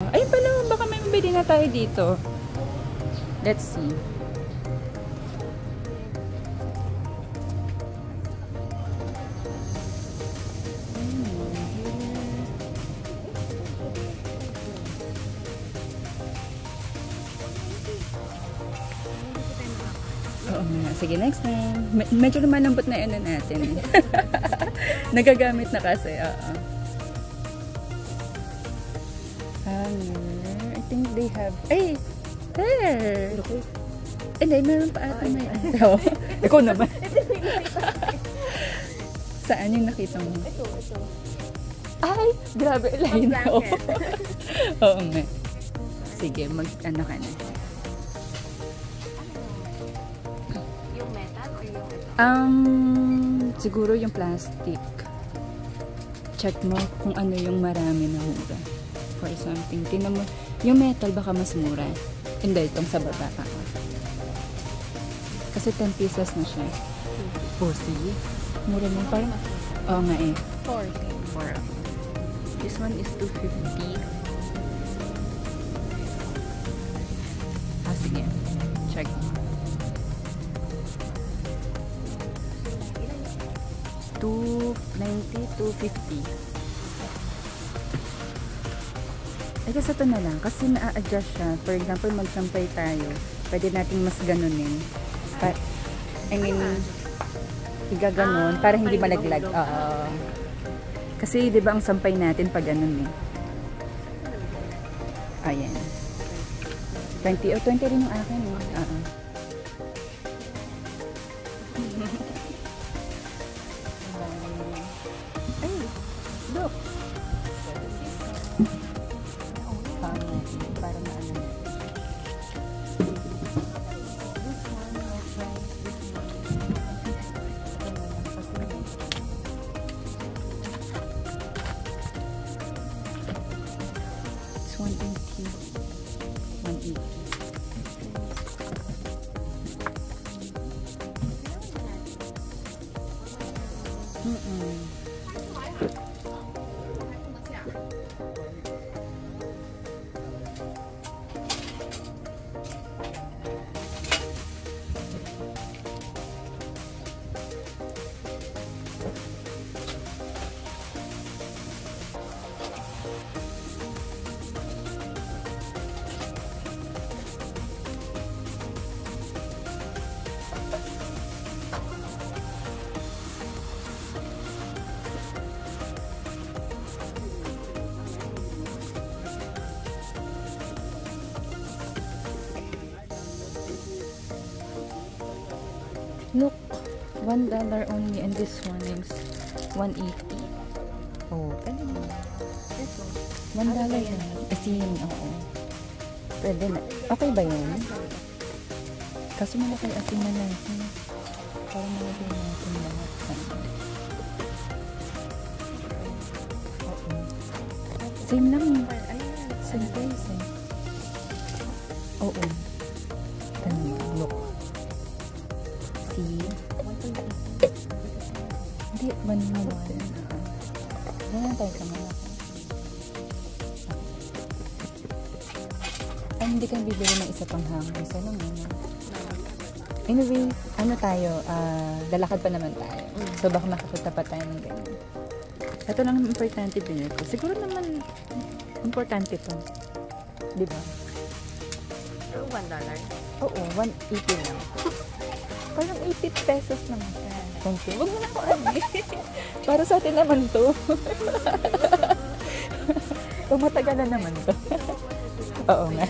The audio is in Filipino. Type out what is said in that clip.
Ay pala, baka may mabili na tayo dito. Let's see. Oo nga. Sige, next time. Medyo lumalambot na yun natin. Nagagamit na kasi. Oo. I think they have... Ay! There! Hindi, meron pa ata may ano. Ikaw naman. Saan yung nakita mo? Ito. Ay! Grabe, Elaine. Oo nga. Sige, mag-ano ka na. Yung metal o yung ito? Siguro yung plastic. Check mo kung ano yung marami na mura. For something. Tingnan mo, yung metal baka mas mura. Hindi, itong sa baba. Kasi 10 pieces na siya. Oh, sige. Mura mo. Parang, oo nga eh. 4. This one is 250. Sige. Check. 290, 250. Ay, kasi ito na lang. Kasi na-adjust siya. For example, magsampay tayo. Pwede nating mas ganunin. I mean, igaganon para hindi malaglag. Kasi, di ba, ang sampay natin pag ganun eh. Ayan. 20 rin yung akin eh. Ay, look. Para maano na. It's 180. 180. Look, $1 only and this one is 180. Oh, pwede na. Ito. $1 yan. Asin, oo. Pwede na. Okay ba yun? Kaso malaki asin na natin. Para malagay natin lahat. Oo. Same lang eh. Same price eh. Oo. Look. See? Hindi, 1 Ganyan tayo sa mga. Ay, hindi kang bibili ng isa pang hanger. Isa lang yun. Anyway, ano tayo, lalakad pa naman tayo. So, baka makapunta pa tayo ng ganyan. Ito lang ang importante din ko. Siguro naman, importante to. Diba? $1? Oo, 180 lang. Parang 80 pesos naman. Thank you. Huwag mo na ako para sa atin naman to. Pag matagal na naman to. Oo nga.